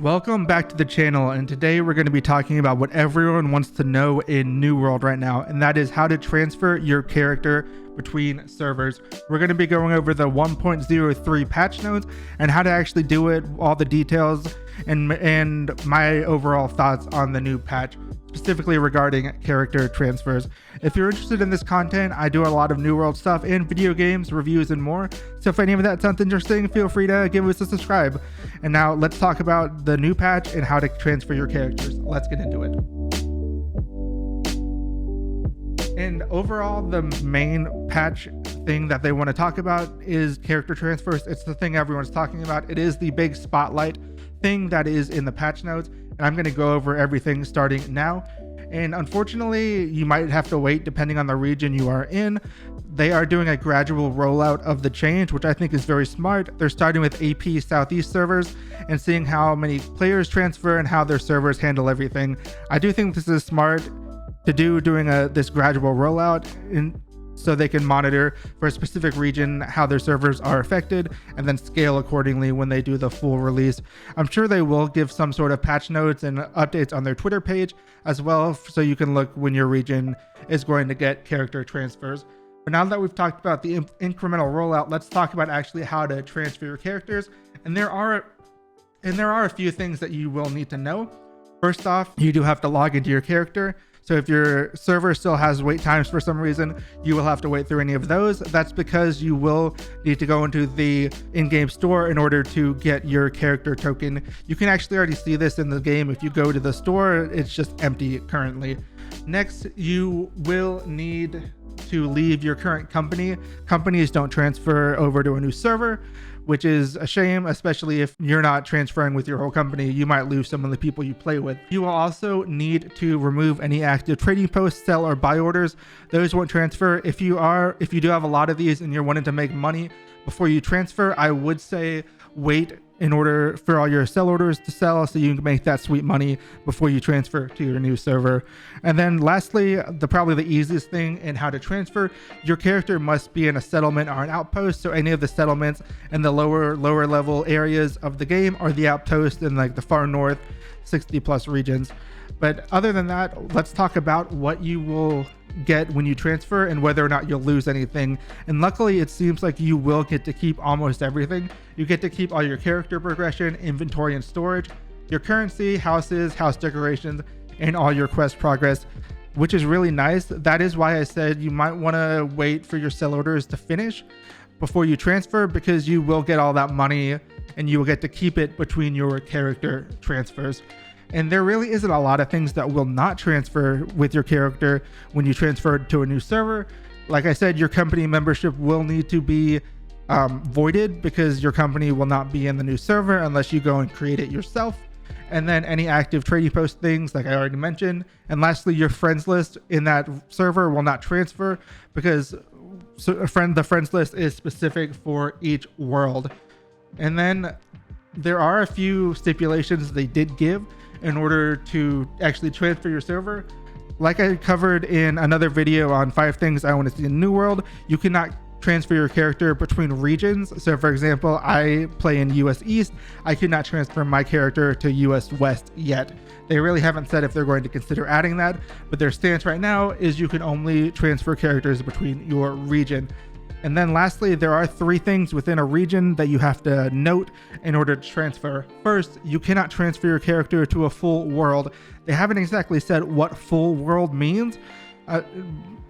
Welcome back to the channel, and today we're going to be talking about what everyone wants to know in New World right now, and that is how to transfer your character between servers. We're going to be going over the 1.03 patch notes and how to actually do it, all the details, and my overall thoughts on the new patch, specifically regarding character transfers. If you're interested in this content, I do a lot of New World stuff in video games, reviews, and more. So if any of that sounds interesting, feel free to give us a subscribe. And now let's talk about the new patch and how to transfer your characters. Let's get into it. And overall, the main patch thing that they want to talk about is character transfers. It's the thing everyone's talking about. It is the big spotlight thing that is in the patch notes, and I'm going to go over everything starting now. And unfortunately, you might have to wait depending on the region you are in. They are doing a gradual rollout of the change, which I think is very smart. They're starting with AP Southeast servers and seeing how many players transfer and how their servers handle everything. I do think this is smart to do, doing this gradual rollout so they can monitor for a specific region how their servers are affected and then scale accordingly when they do the full release. I'm sure they will give some sort of patch notes and updates on their Twitter page as well, so you can look when your region is going to get character transfers. But now that we've talked about the incremental rollout, let's talk about actually how to transfer your characters. And there are a few things that you will need to know. First off, you do have to log into your character. So if your server still has wait times for some reason, you will have to wait through any of those. That's because you will need to go into the in-game store in order to get your character token. You can actually already see this in the game. If you go to the store, it's just empty currently. Next, you will need to leave your current company. Companies don't transfer over to a new server, which is a shame, especially if you're not transferring with your whole company. You might lose some of the people you play with. You will also need to remove any active trading posts, sell or buy orders. Those won't transfer. If you do have a lot of these and you're wanting to make money before you transfer, I would say wait in order for all your sell orders to sell so you can make that sweet money before you transfer to your new server. And then lastly, probably the easiest thing in how to transfer, your character must be in a settlement or an outpost. So any of the settlements in the lower level areas of the game or the outpost in like the far north 60 plus regions. But other than that, let's talk about what you will get when you transfer and whether or not you'll lose anything. And luckily, it seems like you will get to keep almost everything. You get to keep all your character progression, inventory and storage, your currency, houses, house decorations, and all your quest progress, which is really nice. That is why I said you might want to wait for your sell orders to finish before you transfer, because you will get all that money and you will get to keep it between your character transfers. And there really isn't a lot of things that will not transfer with your character when you transfer to a new server. Like I said, your company membership will need to be voided because your company will not be in the new server unless you go and create it yourself. And then any active trading post things, like I already mentioned. And lastly, your friends list in that server will not transfer because the friends list is specific for each world. And then there are a few stipulations they did give in order to actually transfer your server. Like I covered in another video on 5 things I want to see in New World, you cannot transfer your character between regions. So for example, I play in US East. I could not transfer my character to US West yet. They really haven't said if they're going to consider adding that, but their stance right now is you can only transfer characters between your region. And then lastly, there are 3 things within a region that you have to note in order to transfer. First, you cannot transfer your character to a full world. They haven't exactly said what full world means,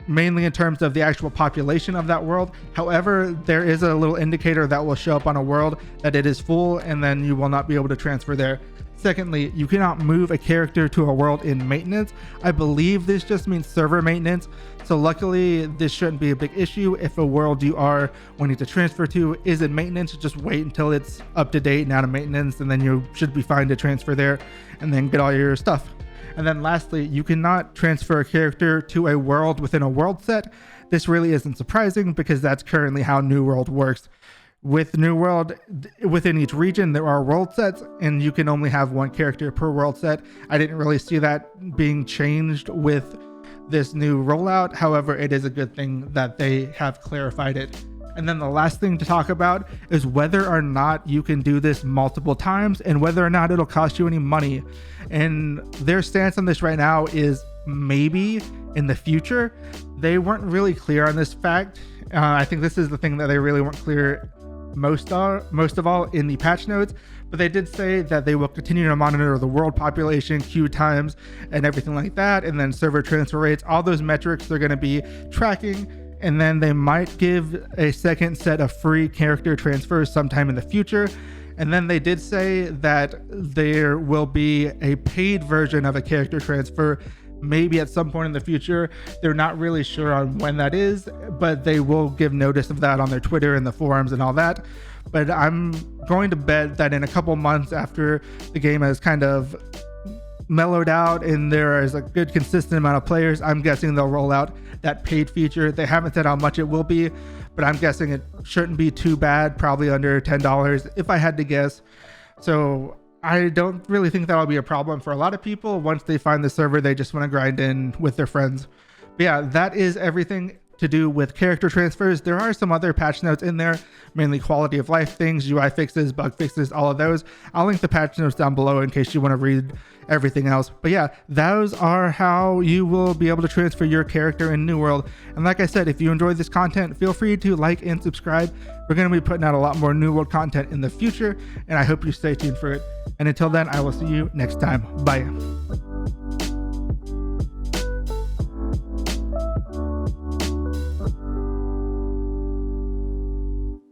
mainly in terms of the actual population of that world. However, there is a little indicator that will show up on a world that it is full, and then you will not be able to transfer there. Secondly, you cannot move a character to a world in maintenance. I believe this just means server maintenance. So luckily, this shouldn't be a big issue. If a world you are wanting to transfer to is in maintenance, just wait until it's up to date and out of maintenance, and then you should be fine to transfer there and then get all your stuff. And then lastly, you cannot transfer a character to a world within a world set. This really isn't surprising because that's currently how New World works. With New World, within each region, there are world sets, and you can only have 1 character per world set. I didn't really see that being changed with this new rollout. However, it is a good thing that they have clarified it. And then the last thing to talk about is whether or not you can do this multiple times and whether or not it'll cost you any money. And their stance on this right now is maybe in the future. They weren't really clear on this fact. I think this is the thing that they really weren't clear most of all in the patch notes, but they did say that they will continue to monitor the world population, queue times, and everything like that, and then server transfer rates, all those metrics they're going to be tracking. And then they might give a second set of free character transfers sometime in the future. And then they did say that there will be a paid version of a character transfer maybe at some point in the future. They're not really sure on when that is, but they will give notice of that on their Twitter and the forums and all that. But I'm going to bet that in a couple months after the game has kind of mellowed out and there is a good consistent amount of players, I'm guessing they'll roll out that paid feature. They haven't said how much it will be, but I'm guessing it shouldn't be too bad, probably under $10 if I had to guess. So I don't really think that'll be a problem for a lot of people. Once they find the server, they just want to grind in with their friends. But yeah, that is everything to do with character transfers. There are some other patch notes in there, mainly quality of life things, UI fixes, bug fixes, all of those. I'll link the patch notes down below in case you want to read everything else. But yeah, those are how you will be able to transfer your character in New World. And like I said, if you enjoyed this content, feel free to like and subscribe. We're going to be putting out a lot more New World content in the future, and I hope you stay tuned for it. And until then, I will see you next time. Bye.